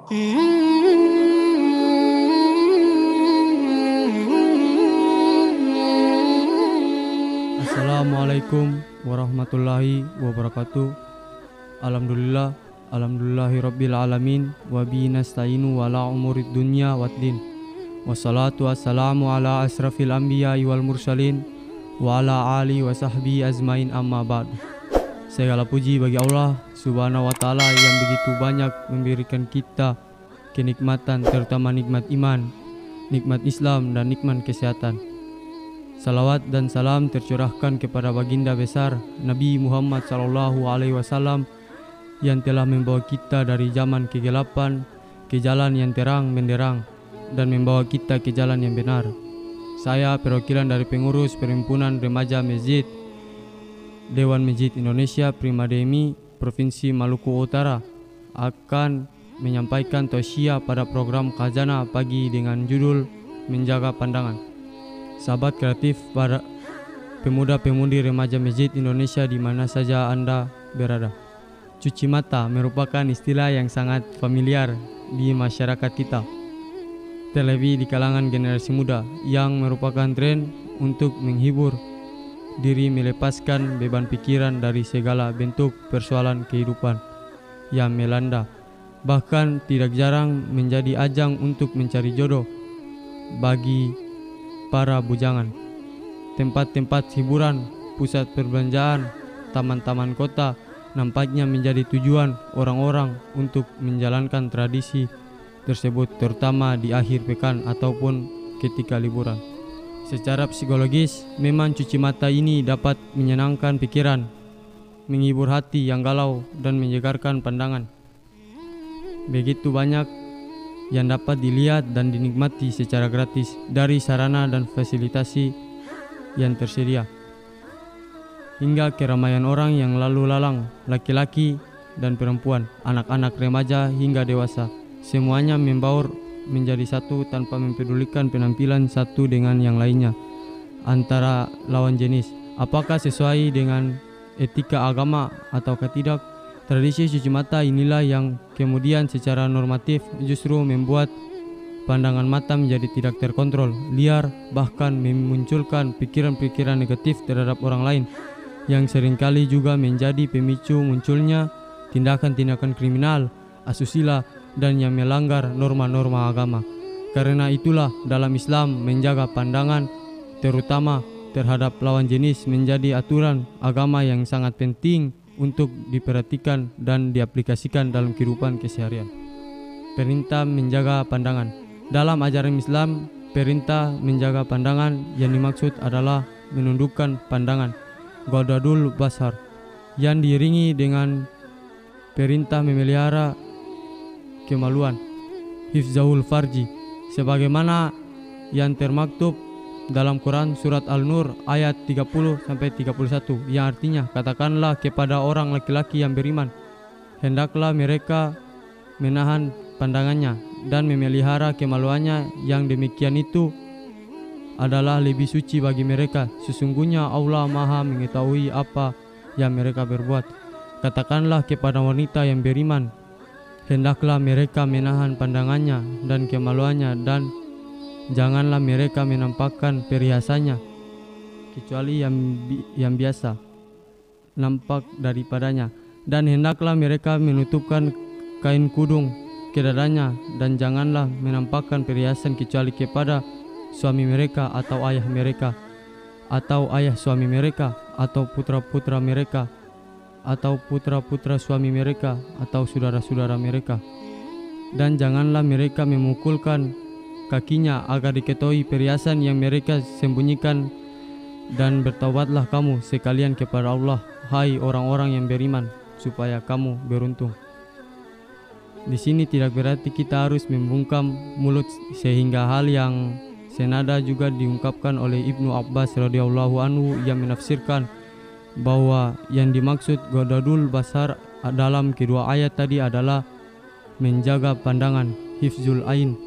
Assalamualaikum warahmatullahi wabarakatuh. Alhamdulillahirabbil alamin wa bihi nasta'inu ala umurid dunya waddin. Wassalatu wassalamu ala asrafil anbiya'i wal mursalin wa ala ali wa sahbihi azmain, amma ba'du. Segala puji bagi Allah Subhanahu wa taala yang begitu banyak memberikan kita kenikmatan, terutama nikmat iman, nikmat Islam dan nikmat kesehatan. Salawat dan salam tercurahkan kepada baginda besar Nabi Muhammad SAW yang telah membawa kita dari zaman kegelapan ke jalan yang terang benderang dan membawa kita ke jalan yang benar. Saya perwakilan dari pengurus Perhimpunan Remaja Masjid Dewan Masjid Indonesia Primademi Provinsi Maluku Utara akan menyampaikan tausiah pada program Khazanah Pagi dengan judul Menjaga Pandangan. Sahabat kreatif para pemuda-pemudi remaja Masjid Indonesia di mana saja Anda berada. Cuci mata merupakan istilah yang sangat familiar di masyarakat kita, terlebih di kalangan generasi muda yang merupakan tren untuk menghibur diri, melepaskan beban pikiran dari segala bentuk persoalan kehidupan yang melanda. Bahkan tidak jarang menjadi ajang untuk mencari jodoh bagi para bujangan. Tempat-tempat hiburan, pusat perbelanjaan, taman-taman kota nampaknya menjadi tujuan orang-orang untuk menjalankan tradisi tersebut, terutama di akhir pekan ataupun ketika liburan. Secara psikologis, memang cuci mata ini dapat menyenangkan pikiran, menghibur hati yang galau dan menyegarkan pandangan. Begitu banyak yang dapat dilihat dan dinikmati secara gratis dari sarana dan fasilitasi yang tersedia, hingga keramaian orang yang lalu lalang, laki-laki dan perempuan, anak-anak remaja hingga dewasa. Semuanya membaur menjadi satu tanpa mempedulikan penampilan satu dengan yang lainnya antara lawan jenis. Apakah sesuai dengan etika agama ataukah tidak? Tradisi cuci mata inilah yang kemudian secara normatif justru membuat pandangan mata menjadi tidak terkontrol, liar, bahkan memunculkan pikiran-pikiran negatif terhadap orang lain, yang seringkali juga menjadi pemicu munculnya tindakan-tindakan kriminal, asusila, dan yang melanggar norma-norma agama. Karena itulah dalam Islam menjaga pandangan terutama terhadap lawan jenis menjadi aturan agama yang sangat penting untuk diperhatikan dan diaplikasikan dalam kehidupan keseharian. Perintah menjaga pandangan. Dalam ajaran Islam, perintah menjaga pandangan yang dimaksud adalah menundukkan pandangan, ghadadul basar, yang diiringi dengan perintah memelihara kemaluan, hifzahul farji, sebagaimana yang termaktub dalam Quran surat Al-Nur ayat 30-31, yang artinya, katakanlah kepada orang laki-laki yang beriman, hendaklah mereka menahan pandangannya dan memelihara kemaluannya, yang demikian itu adalah lebih suci bagi mereka. Sesungguhnya Allah Maha mengetahui apa yang mereka berbuat. Katakanlah kepada wanita yang beriman, hendaklah mereka menahan pandangannya dan kemaluannya, dan janganlah mereka menampakkan perhiasannya kecuali yang biasa nampak daripadanya, dan hendaklah mereka menutupkan kain kudung ke dadanya, dan janganlah menampakkan perhiasan kecuali kepada suami mereka atau ayah mereka atau ayah suami mereka atau putra-putra mereka atau putra-putra suami mereka atau saudara-saudara mereka, dan janganlah mereka memukulkan kakinya agar diketahui perhiasan yang mereka sembunyikan, dan bertaubatlah kamu sekalian kepada Allah, hai orang-orang yang beriman, supaya kamu beruntung. Di sini tidak berarti kita harus membungkam mulut, sehingga hal yang senada juga diungkapkan oleh Ibnu Abbas radhiyallahu anhu yang menafsirkan bahwa yang dimaksud ghadadul basar dalam kedua ayat tadi adalah menjaga pandangan, hifzul ain,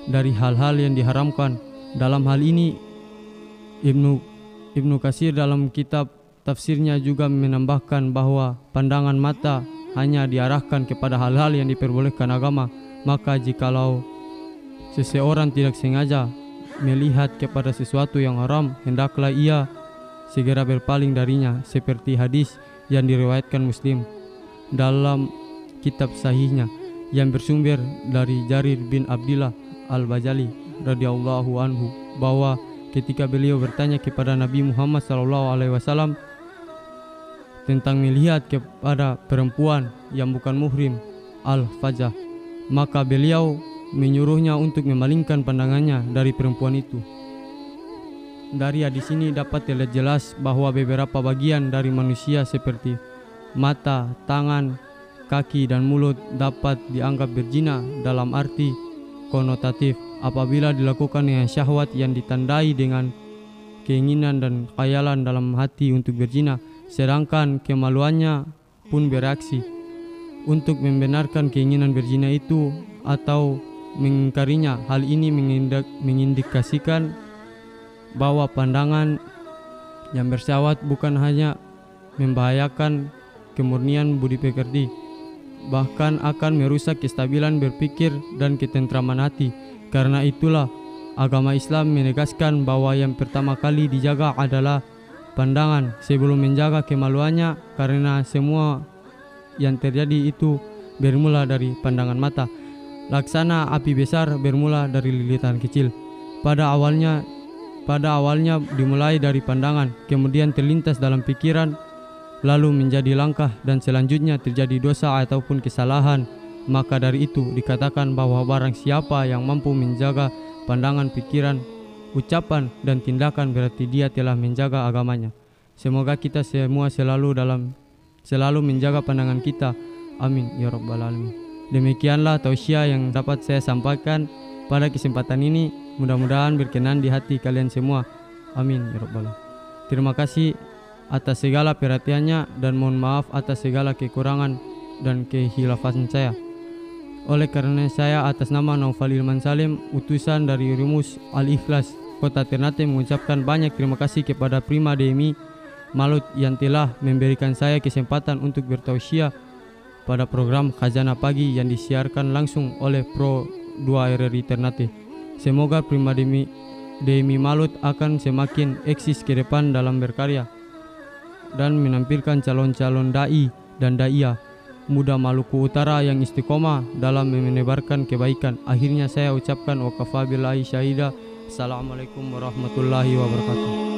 dari hal-hal yang diharamkan. Dalam hal ini Ibnu Katsir dalam kitab tafsirnya juga menambahkan bahwa pandangan mata hanya diarahkan kepada hal-hal yang diperbolehkan agama, maka jikalau seseorang tidak sengaja melihat kepada sesuatu yang haram, hendaklah ia segera berpaling darinya, seperti hadis yang diriwayatkan Muslim dalam kitab sahihnya yang bersumber dari Jarir bin Abdillah Al-Bajali radhiyallahu anhu bahwa ketika beliau bertanya kepada Nabi Muhammad SAW tentang melihat kepada perempuan yang bukan muhrim al-fajah, maka beliau menyuruhnya untuk memalingkan pandangannya dari perempuan itu. Dari hadis ini dapat terlihat jelas bahwa beberapa bagian dari manusia seperti mata, tangan, kaki, dan mulut dapat dianggap berzina dalam arti konotatif apabila dilakukan dengan syahwat yang ditandai dengan keinginan dan khayalan dalam hati untuk berzina, sedangkan kemaluannya pun bereaksi untuk membenarkan keinginan berzina itu atau mengingkarinya. Hal ini mengindikasikan bahwa pandangan yang bersyahwat bukan hanya membahayakan kemurnian budi pekerti, bahkan akan merusak kestabilan berpikir dan ketentraman hati. Karena itulah agama Islam menegaskan bahwa yang pertama kali dijaga adalah pandangan sebelum menjaga kemaluannya, karena semua yang terjadi itu bermula dari pandangan mata. Laksana api besar bermula dari lilitan kecil. Pada awalnya dimulai dari pandangan, kemudian terlintas dalam pikiran, lalu menjadi langkah, dan selanjutnya terjadi dosa ataupun kesalahan. Maka dari itu dikatakan bahwa barang siapa yang mampu menjaga pandangan, pikiran, ucapan, dan tindakan, berarti dia telah menjaga agamanya. Semoga kita semua selalu menjaga pandangan kita. Amin ya rabbal alamin. Demikianlah tausiah yang dapat saya sampaikan pada kesempatan ini. Mudah-mudahan berkenan di hati kalian semua. Amin ya rabbal alamin. Terima kasih atas segala perhatiannya dan mohon maaf atas segala kekurangan dan kehilafan saya. Oleh karena saya atas nama Naufal Ilman Salim, utusan dari Rumus Al-Ikhlas Kota Ternate, mengucapkan banyak terima kasih kepada Prima Demi Malut yang telah memberikan saya kesempatan untuk bertausiah pada program Khazanah Pagi yang disiarkan langsung oleh Pro 2 RRI Ternate. Semoga Prima Demi Malut akan semakin eksis ke depan dalam berkarya dan menampilkan calon-calon dai dan daiyah muda Maluku Utara yang istiqomah dalam menebarkan kebaikan. Akhirnya saya ucapkan wa kafa billahi syahida. Assalamualaikum warahmatullahi wabarakatuh.